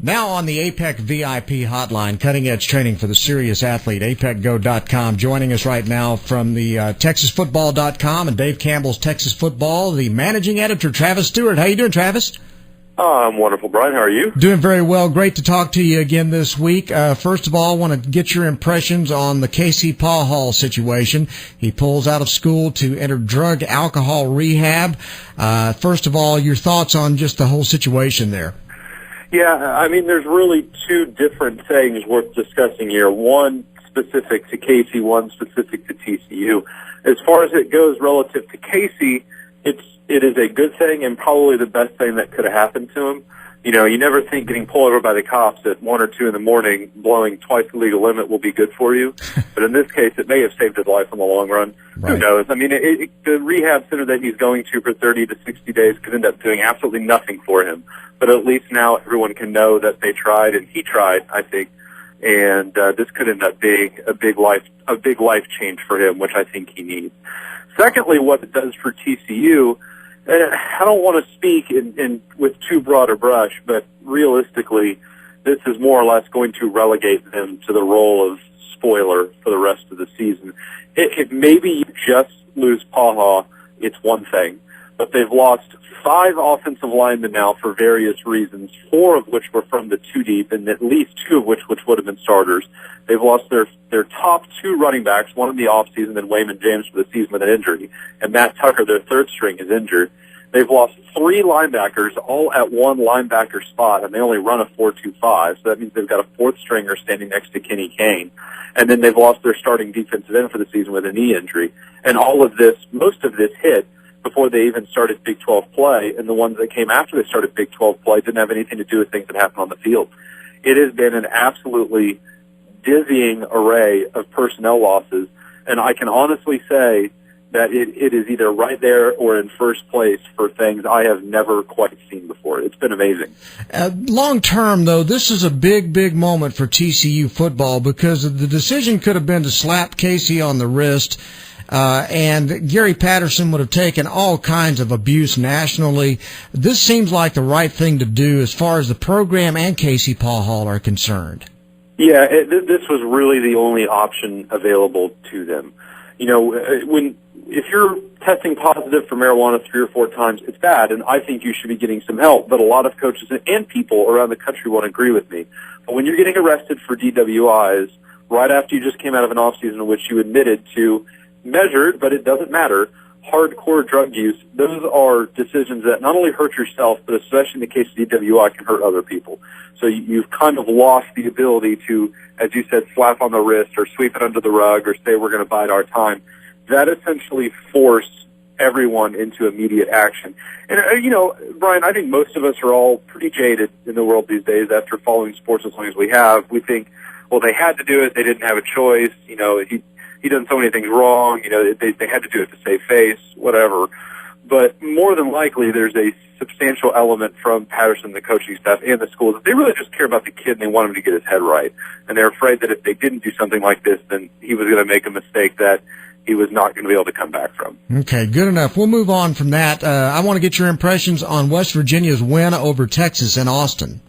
Now on the APEC VIP hotline, cutting-edge training for the serious athlete, apecgo.com. Joining us right now from the texasfootball.com and Dave Campbell's Texas Football, the managing editor, Travis Stewart. How you doing, Travis? I'm wonderful, Bryan. How are you? Doing very well. Great to talk to you again this week. First of all, I want to get your impressions on the Casey Paul situation. He pulls out of school to enter drug alcohol rehab. First of all, your thoughts on just the whole situation there. Yeah, I mean, there's really two different things worth discussing here. One specific to Casey, one specific to TCU. As far as it goes relative to Casey, it is a good thing and probably the best thing that could have happened to him. You know, you never think getting pulled over by the cops at 1 or 2 in the morning, blowing twice the legal limit will be good for you. But in this case, it may have saved his life in the long run. Right. Who knows? I mean, the rehab center that he's going to for 30 to 60 days could end up doing absolutely nothing for him. But at least now everyone can know that they tried, and he tried, I think. And this could end up being a big life change for him, which I think he needs. Secondly, what it does for TCU, I don't want to speak with too broad a brush, but realistically, this is more or less going to relegate them to the role of spoiler for the rest of the season. If maybe you just lose Paha, it's one thing, but they've lost 5 offensive linemen now for various reasons, 4 of which were from the 2 deep, and at least 2 of which would have been starters. They've lost their top 2 running backs, one in the offseason, and Wayman James for the season with an injury, and Matt Tucker, their 3rd string, is injured. They've lost 3 linebackers, all at one linebacker spot, and they only run a 4-2-5, so that means they've got a 4th stringer standing next to Kenny Kane. And then they've lost their starting defensive end for the season with a knee injury. And all of this, most of this hit before they even started Big 12 play, and the ones that came after they started Big 12 play didn't have anything to do with things that happened on the field. It has been an absolutely dizzying array of personnel losses, and I can honestly say that it is either right there or in first place for things I have never quite seen before. It's been amazing. Long term, though, this is a big moment for TCU football because the decision could have been to slap Casey on the wrist, and Gary Patterson would have taken all kinds of abuse nationally. This seems like the right thing to do as far as the program and Casey Paul are concerned. Yeah, this was really the only option available to them. You know, if you're testing positive for marijuana 3 or 4 times, it's bad, and I think you should be getting some help. But a lot of coaches and people around the country won't agree with me. But when you're getting arrested for DWIs right after you just came out of an offseason in which you admitted to measured, but it doesn't matter, hardcore drug use, those are decisions that not only hurt yourself, but especially in the case of DWI, can hurt other people. So you've kind of lost the ability to, as you said, slap on the wrist or sweep it under the rug or say we're going to bide our time. That essentially forced everyone into immediate action. And, you know, Bryan, I think most of us are all pretty jaded in the world these days after following sports as long as we have. We think, well, they had to do it. They didn't have a choice. You know, he done so many things wrong. You know, they had to do it to save face, whatever. But more than likely, there's a substantial element from Patterson, the coaching staff, and the schools that they really just care about the kid and they want him to get his head right. And they're afraid that if they didn't do something like this, then he was going to make a mistake that he was not going to be able to come back from. Okay, good enough. We'll move on from that. I want to get your impressions on West Virginia's win over Texas in Austin.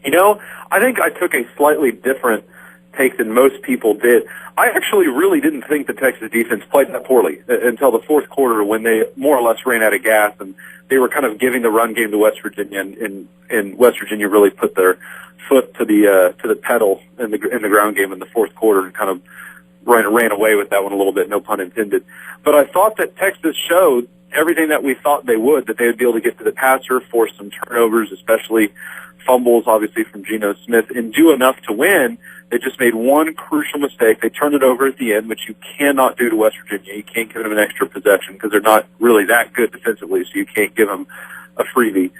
You know, I think I took a slightly different take than most people did. I actually really didn't think the Texas defense played that poorly until the 4th quarter when they more or less ran out of gas and they were kind of giving the run game to West Virginia, and West Virginia really put their foot to the pedal in the ground game in the 4th quarter and kind of ran away with that one a little bit, no pun intended. But I thought that Texas showed everything that we thought they would, that they would be able to get to the passer, force some turnovers, especially fumbles, obviously, from Geno Smith, and do enough to win. They just made one crucial mistake. They turned it over at the end, which you cannot do to West Virginia. You can't give them an extra possession because they're not really that good defensively, so you can't give them a freebie.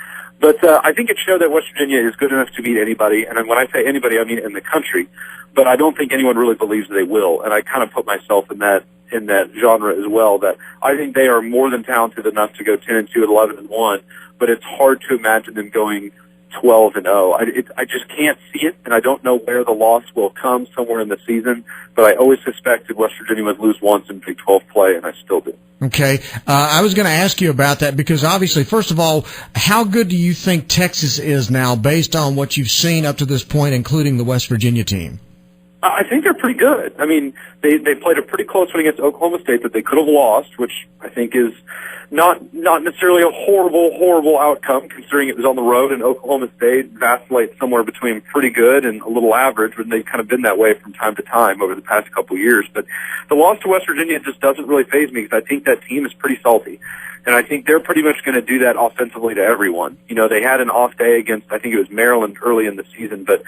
But I think it showed that West Virginia is good enough to beat anybody, and when I say anybody, I mean in the country. But I don't think anyone really believes they will, and I kind of put myself in that genre as well. That I think they are more than talented enough to go 10-2 at 11-1, but it's hard to imagine them going 12-0. I just can't see it, and I don't know where the loss will come somewhere in the season, but I always suspected West Virginia would lose once in Big 12 play, and I still do. Okay. I was going to ask you about that because obviously, first of all, how good do you think Texas is now based on what you've seen up to this point, including the West Virginia team? I think they're pretty good. I mean, they played a pretty close one against Oklahoma State that they could have lost, which I think is not necessarily a horrible outcome considering it was on the road, and Oklahoma State vacillates somewhere between pretty good and a little average, and they've kind of been that way from time to time over the past couple of years. But the loss to West Virginia just doesn't really faze me because I think that team is pretty salty. And I think they're pretty much going to do that offensively to everyone. You know, they had an off day against, I think it was Maryland early in the season, but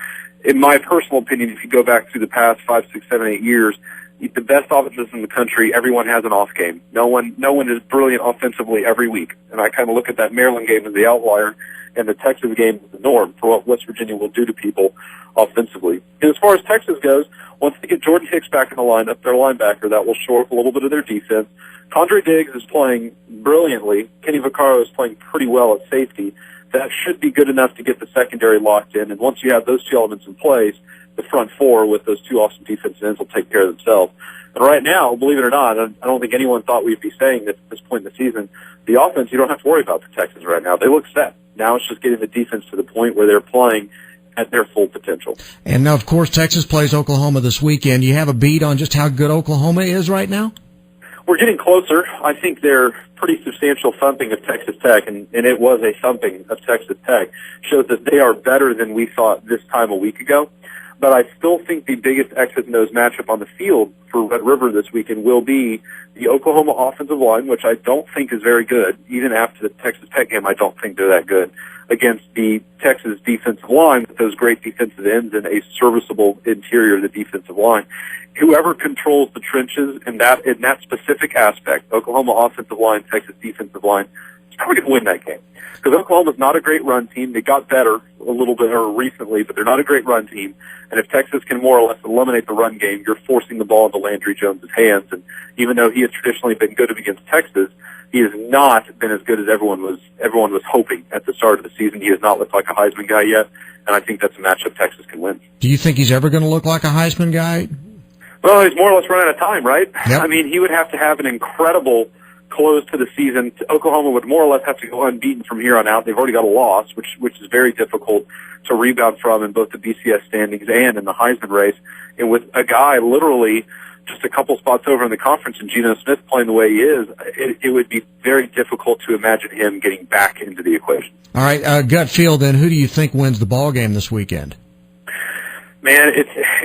in my personal opinion, if you go back through the past 5, 6, 7, 8 years, the best offenses in the country, everyone has an off game. No one is brilliant offensively every week. And I kind of look at that Maryland game as the outlier and the Texas game as the norm for what West Virginia will do to people offensively. And as far as Texas goes, once they get Jordan Hicks back in the lineup, their linebacker, that will shore up a little bit of their defense. Condre Diggs is playing brilliantly. Kenny Vaccaro is playing pretty well at safety. That should be good enough to get the secondary locked in. And once you have those two elements in place, the front four with those two awesome defensive ends will take care of themselves. And right now, believe it or not, I don't think anyone thought we'd be saying this at this point in the season, the offense you don't have to worry about for Texas right now. They look set. Now it's just getting the defense to the point where they're playing at their full potential. And now, of course, Texas plays Oklahoma this weekend. You have a beat on just how good Oklahoma is right now? We're getting closer. I think their pretty substantial thumping of Texas Tech, and it was a thumping of Texas Tech, shows that they are better than we thought this time a week ago. But I still think the biggest X's and O's matchup on the field for Red River this weekend will be the Oklahoma offensive line, which I don't think is very good. Even after the Texas Tech game, I don't think they're that good, against the Texas defensive line with those great defensive ends and a serviceable interior of the defensive line. Whoever controls the trenches in that specific aspect, Oklahoma offensive line, Texas defensive line, is probably going to win that game. Because Oklahoma's not a great run team. They got better a little bit recently, but they're not a great run team. And if Texas can more or less eliminate the run game, you're forcing the ball into Landry Jones' hands. And even though he has traditionally been good against Texas, he has not been as good as everyone was hoping at the start of the season. He has not looked like a Heisman guy yet, and I think that's a matchup Texas can win. Do you think he's ever going to look like a Heisman guy? Well, he's more or less run out of time, right? Yep. I mean, he would have to have an incredible close to the season. Oklahoma would more or less have to go unbeaten from here on out. They've already got a loss, which is very difficult to rebound from in both the BCS standings and in the Heisman race. And with a guy literally just a couple spots over in the conference and Geno Smith playing the way he is, it would be very difficult to imagine him getting back into the equation. All right, gut feel then, who do you think wins the ball game this weekend? Man,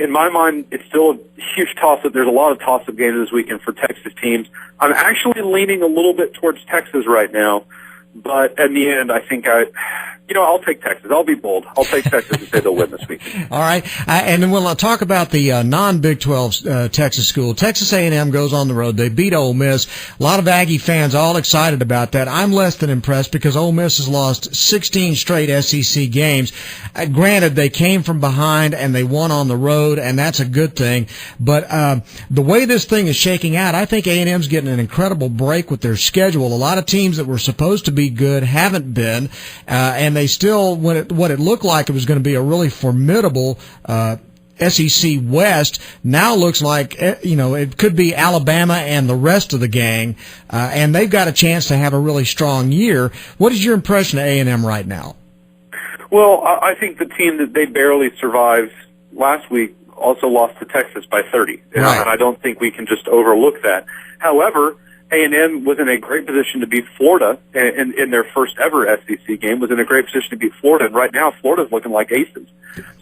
in my mind, it's still a huge toss-up. There's a lot of toss-up games this weekend for Texas teams. I'm actually leaning a little bit towards Texas right now, but in the end, I think I'll take Texas. I'll be bold. I'll take Texas and say they'll win this week. All right. And then we'll talk about the non-Big 12 Texas school. Texas A&M goes on the road. They beat Ole Miss. A lot of Aggie fans all excited about that. I'm less than impressed because Ole Miss has lost 16 straight SEC games. Granted, they came from behind and they won on the road, and that's a good thing. But the way this thing is shaking out, I think A&M's getting an incredible break with their schedule. A lot of teams that were supposed to be good haven't been, and they still, what it looked like it was going to be a really formidable SEC West, now looks like, it could be Alabama and the rest of the gang, and they've got a chance to have a really strong year. What is your impression of A&M right now? Well, I think the team that they barely survived last week also lost to Texas by 30, right. And I don't think we can just overlook that. However, A&M was in a great position to beat Florida in their first ever SEC game, was in a great position to beat Florida, and right now Florida's looking like aces.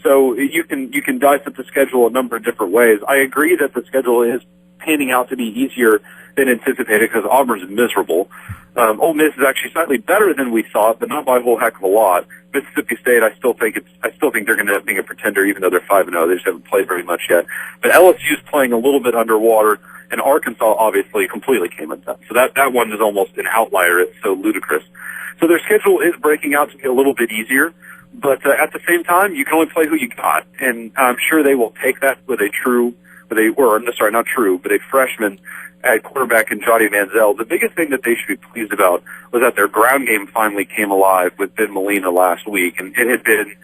So you can dice up the schedule a number of different ways. I agree that the schedule is panning out to be easier than anticipated because Auburn's miserable. Ole Miss is actually slightly better than we thought, but not by a whole heck of a lot. Mississippi State, I still think they're going to end up being a pretender, even though they're 5-0. They just haven't played very much yet. But LSU's playing a little bit underwater, and Arkansas obviously completely came undone. So that one is almost an outlier. It's so ludicrous. So their schedule is breaking out to be a little bit easier, but at the same time, you can only play who you got, and I'm sure they will take that with a freshman at quarterback in Johnny Manziel. The biggest thing that they should be pleased about was that their ground game finally came alive with Ben Molina last week, and it had been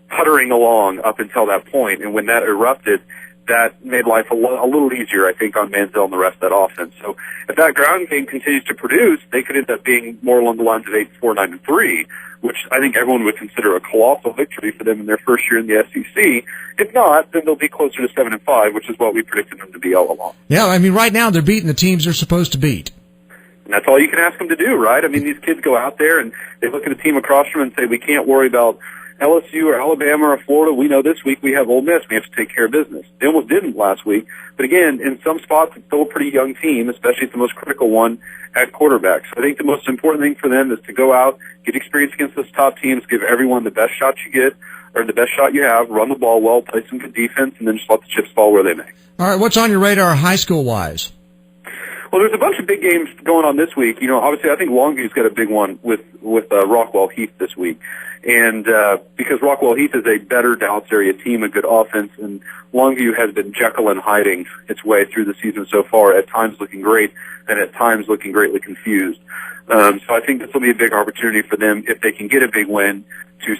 puttering along up until that point. And when that erupted, that made life a little easier, I think, on Manziel and the rest of that offense. So if that ground game continues to produce, they could end up being more along the lines of 8-4, 9-3, which I think everyone would consider a colossal victory for them in their first year in the SEC. If not, then they'll be closer to 7-5, which is what we predicted them to be all along. Yeah, I mean, right now they're beating the teams they're supposed to beat. And that's all you can ask them to do, right? I mean, these kids go out there and they look at a team across from them and say, we can't worry about LSU or Alabama or Florida. We know this week we have Ole Miss. We have to take care of business. They almost didn't last week. But again, in some spots, it's still a pretty young team, especially at the most critical one at quarterback. So I think the most important thing for them is to go out, get experience against those top teams, give everyone the best shot you get, or the best shot you have, run the ball well, play some good defense, and then just let the chips fall where they may. All right, what's on your radar high school-wise? Well, there's a bunch of big games going on this week. You know, obviously, I think Longview's got a big one with Rockwell Heath this week. And because Rockwell Heath is a better Dallas area team, a good offense, and Longview has been Jekyll and hiding its way through the season so far, at times looking great and at times looking greatly confused. So I think this will be a big opportunity for them if they can get a big win to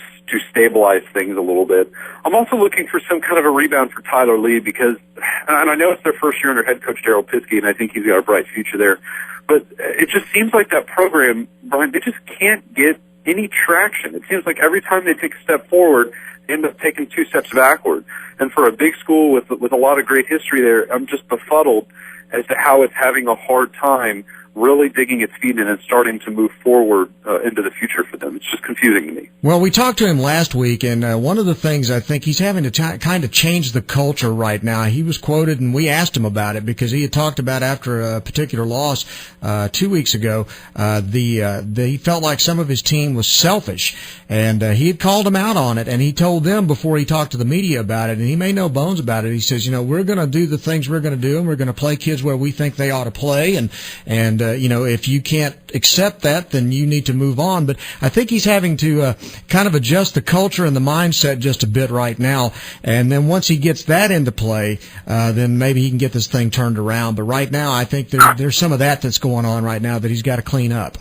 stabilize things a little bit. I'm also looking for some kind of a rebound for Tyler Lee because, and I know it's their first year under head coach Daryl Piskey, and I think he's got a bright future there, but it just seems like that program, Bryan, they just can't get any traction. It seems like every time they take a step forward, they end up taking 2 steps backward. And for a big school with a lot of great history there, I'm just befuddled as to how it's having a hard time really digging its feet in and starting to move forward into the future for them. It's just confusing to me. Well, we talked to him last week, and one of the things I think he's having to kind of change the culture right now. He was quoted, and we asked him about it because he had talked about after a particular loss 2 weeks ago, he felt like some of his team was selfish, and he had called him out on it, and he told them before he talked to the media about it, and he made no bones about it. He says, you know, we're going to do the things we're going to do, and we're going to play kids where we think they ought to play, and you know, if you can't accept that, then you need to move on. But I think he's having to kind of adjust the culture and the mindset just a bit right now. And then once he gets that into play, then maybe he can get this thing turned around. But right now, I think there's some of that's going on right now that he's got to clean up.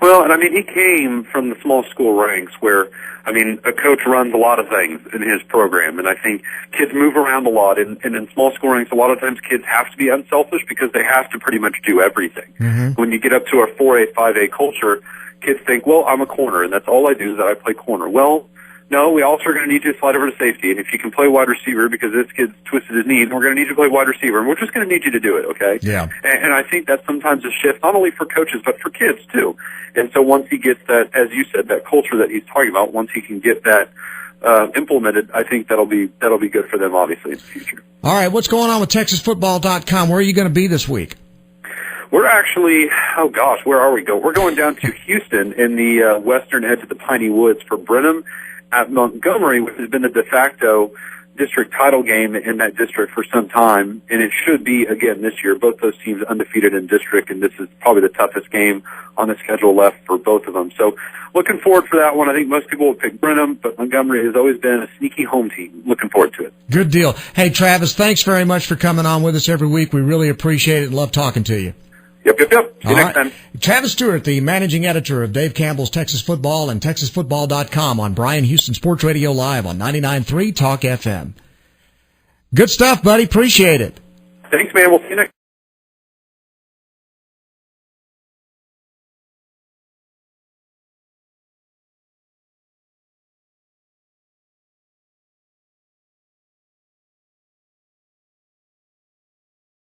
Well, and I mean, he came from the small school ranks where, I mean, a coach runs a lot of things in his program, and I think kids move around a lot, and in small school ranks, a lot of times kids have to be unselfish because they have to pretty much do everything. Mm-hmm. When you get up to a 4A, 5A culture, kids think, well, I'm a corner, and that's all I do is that I play corner. Well, no, we also are going to need you to slide over to safety, and if you can play wide receiver because this kid's twisted his knee, then we're going to need you to play wide receiver, and we're just going to need you to do it, okay? Yeah. And I think that's sometimes a shift, not only for coaches, but for kids, too. And so once he gets that, as you said, that culture that he's talking about, once he can get that implemented, I think that'll be good for them, obviously, in the future. All right, what's going on with TexasFootball.com? Where are you going to be this week? We're actually, where are we going? We're going down to Houston in the western edge of the Piney Woods for Brenham at Montgomery, which has been the de facto district title game in that district for some time, and it should be again this year. Both those teams undefeated in district, and this is probably the toughest game on the schedule left for both of them. So looking forward for that one. I think most people would pick Brenham, but Montgomery has always been a sneaky home team. Looking forward to it. Good deal. Hey, Travis, thanks very much for coming on with us every week. We really appreciate it and love talking to you. Yep. See you next time. Travis Stewart, the managing editor of Dave Campbell's Texas Football and TexasFootball.com on Bryan Houston Sports Radio Live on 99.3 Talk FM. Good stuff, buddy. Appreciate it. Thanks, man. We'll see you next